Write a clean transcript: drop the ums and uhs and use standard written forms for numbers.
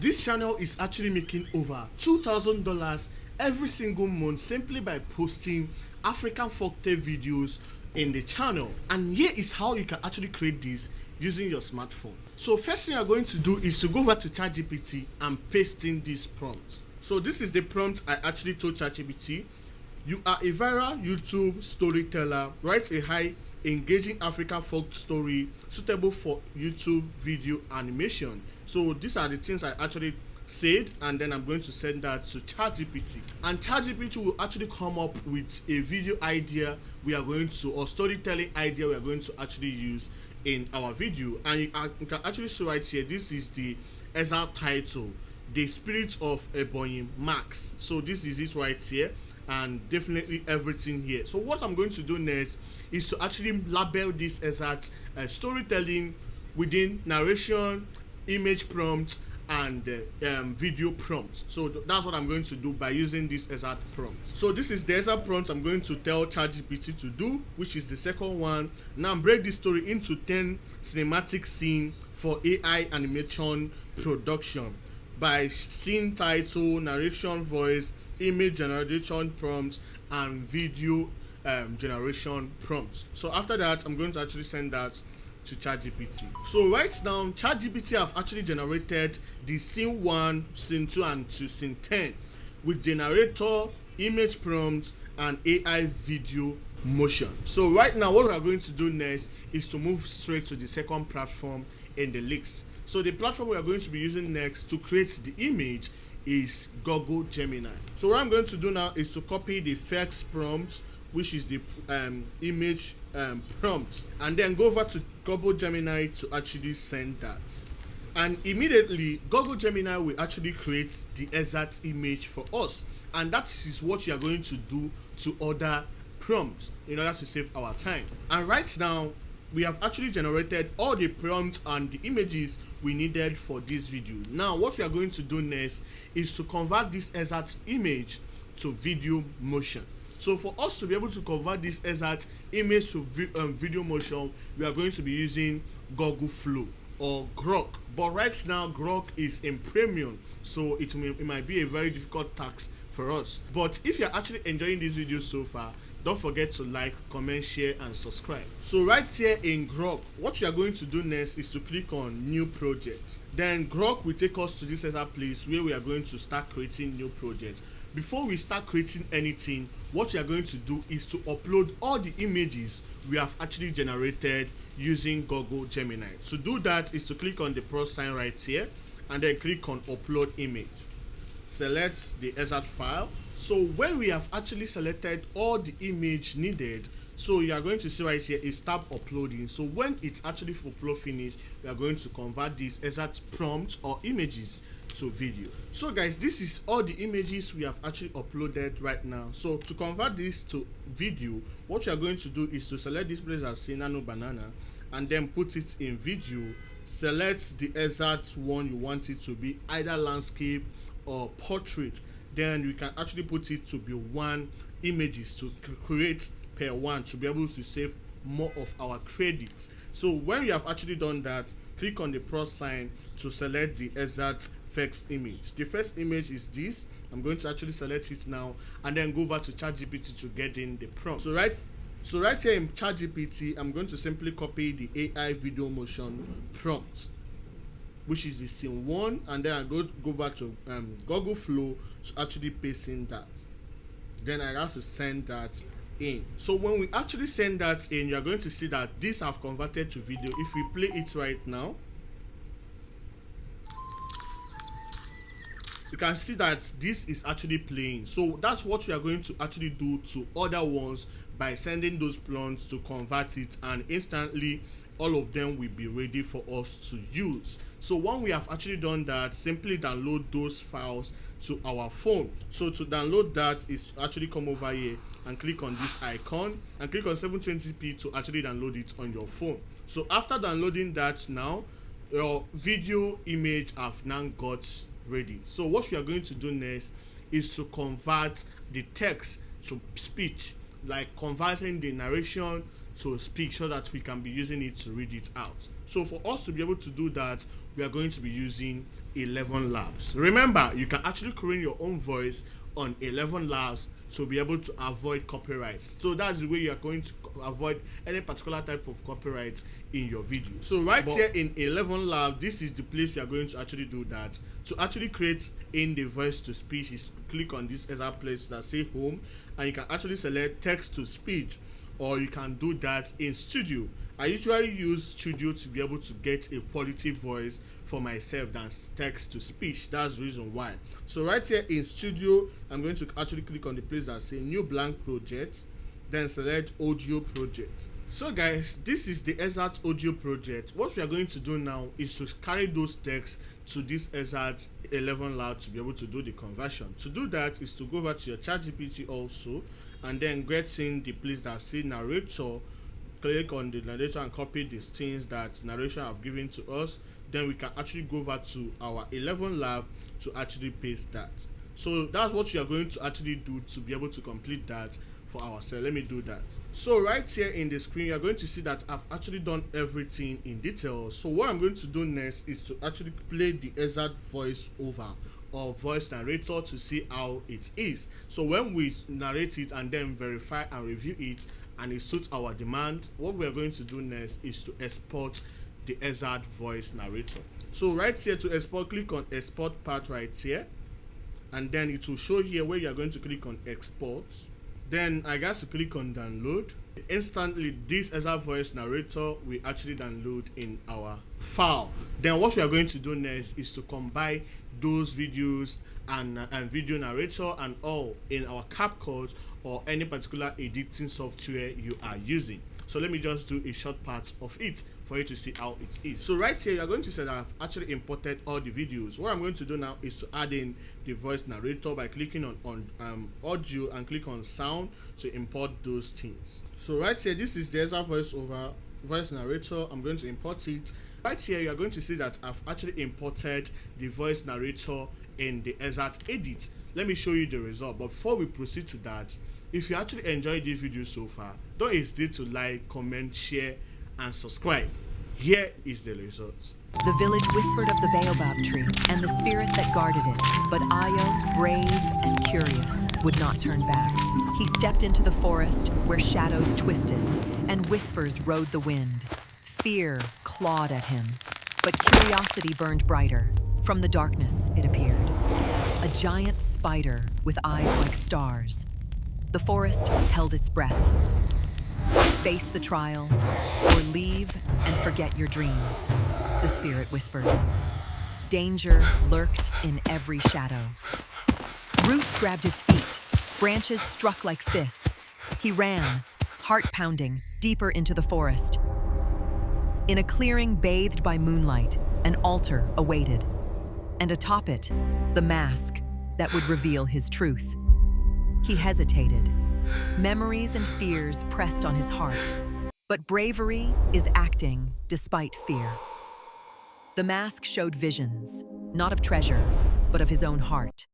This channel is actually making over $2,000 every single month simply by posting African folktale videos in the channel. And here is how you can actually create this using your smartphone. So first thing you're going to do is to go over to ChatGPT and paste in these prompts. So this is the prompt I actually told ChatGPT. You are a viral YouTube storyteller. Write a high engaging African folk story suitable for YouTube video animation. So these are the things I actually said, and then I'm going to send that to ChatGPT, and ChatGPT will actually come up with a video idea we are going to, or storytelling idea we are going to actually use in our video. And you can actually see right here, this is the exact title, The Spirit of Ebonyi Max. So this is it right here, and definitely everything here. So what I'm going to do next is to actually label this as storytelling within narration, image prompt, and video prompt. So that's what I'm going to do by using this exact prompt. So this is the exact prompt I'm going to tell ChatGPT to do, which is the second one. Now break this story into 10 cinematic scenes for AI animation production by scene title, narration voice, image generation prompts, and video generation prompts. So after that, I'm going to actually send that to ChatGPT. So right now, ChatGPT have actually generated the scene 1, scene 2, and to scene 10 with the narrator, image prompt, and AI video motion. So right now, what we are going to do next is to move straight to the second platform in the list. So the platform we are going to be using next to create the image is Google Gemini. So what I'm going to do now is to copy the text prompt, which is the image prompts, and then go over to Google Gemini to actually send that. And immediately Google Gemini will actually create the exact image for us, and that is what you are going to do to other prompts in order to save our time. And right now we have actually generated all the prompts and the images we needed for this video. Now what we are going to do next is to convert this exact image to video motion. So for us to be able to convert this exact image to video motion, we are going to be using Google Flow or Grok. But right now Grok is in premium, so it might be a very difficult task for us. But if you're actually enjoying this video so far, don't forget to like, comment, share, and subscribe. So right here in Grok, what you are going to do next is to click on new project. Then Grok will take us to this other place where we are going to start creating new projects. Before we start creating anything, what we are going to do is to upload all the images we have actually generated using Google Gemini. To do that is to click on the plus sign right here, and then click on upload image. Select the exact file. So when we have actually selected all the image needed, so you are going to see right here is start uploading. So when it's actually upload finished, we are going to convert these exact prompts or images to video. So guys, this is all the images we have actually uploaded right now. So to convert this to video, what you are going to do is to select this place as Nano Banana, and then put it in video. Select the exact one you want it to be, either landscape or portrait. Then you can actually put it to be 1 images to create per one, to be able to save more of our credits. So when you have actually done that, click on the plus sign to select the exact first image. The first image is this. I'm going to actually select it now, and then go over to ChatGPT to get in the prompt. So right here in ChatGPT, I'm going to simply copy the AI video motion prompt, which is the scene 1, and then I go back to Google Flow to actually paste in that. Then I have to send that in. So when we actually send that in, you are going to see that these have converted to video. If we play it right now, you can see that this is actually playing. So that's what we are going to actually do to other ones by sending those prompts to convert it, and instantly all of them will be ready for us to use. So when we have actually done that, simply download those files to our phone. So to download that is actually come over here and click on this icon and click on 720p to actually download it on your phone. So after downloading that, now your video image have now got ready. So what we are going to do next is to convert the text to speech, like converting the narration to speak, so that we can be using it to read it out. So for us to be able to do that, we are going to be using ElevenLabs. Remember, you can actually create your own voice on ElevenLabs to be able to avoid copyrights. So that's the way you are going to avoid any particular type of copyright in your video. So here in ElevenLabs, this is the place you are going to actually do that. To actually create in the voice to speech, is click on this other place that say home, and you can actually select text to speech, or you can do that in Studio. I usually use Studio to be able to get a quality voice for myself than text to speech. That's the reason why. So right here in Studio, I'm going to actually click on the place that say new blank project, then select audio project. So guys, this is the exact audio project. What we are going to do now is to carry those texts to this exact ElevenLabs to be able to do the conversion. To do that is to go over to your ChatGPT also, and then get in the place that say narrator. Click on the narrator and copy these things that narration have given to us. Then we can actually go over to our ElevenLabs to actually paste that. So that's what you are going to actually do to be able to complete that for ourselves. Let me do that. So right here in the screen, you're going to see that I've actually done everything in detail. So what I'm going to do next is to actually play the exact voice over or voice narrator to see how it is. So when we narrate it and then verify and review it and it suits our demand, what we are going to do next is to export the exact voice narrator. So right here to export, click on export part right here, and then it will show here where you are going to click on export. Then I got to click on download. Instantly this exact voice narrator will actually download in our file. Then what we are going to do next is to combine those videos and video narrator and all in our CapCut or any particular editing software you are using. So let me just do a short part of it for you to see how it is. So right here, you're going to say that I've actually imported all the videos. What I'm going to do now is to add in the voice narrator by clicking on audio and click on sound to import those things. So right here, this is the exact voice narrator. I'm going to import it. Right here, you're going to see that I've actually imported the voice narrator in the exact edit. Let me show you the result. But before we proceed to that, if you actually enjoyed this video so far, don't hesitate to like, comment, share, and subscribe. Here is the result. The village whispered of the baobab tree and the spirit that guarded it, but Io, brave and curious, would not turn back. He stepped into the forest where shadows twisted and whispers rode the wind. Fear clawed at him, but curiosity burned brighter. From the darkness, it appeared. A giant spider with eyes like stars. The forest held its breath. Face the trial, or leave and forget your dreams, the spirit whispered. Danger lurked in every shadow. Roots grabbed his feet, branches struck like fists. He ran, heart pounding, deeper into the forest. In a clearing bathed by moonlight, an altar awaited, and atop it, the mask that would reveal his truth. He hesitated. Memories and fears pressed on his heart, but bravery is acting despite fear. The mask showed visions, not of treasure, but of his own heart.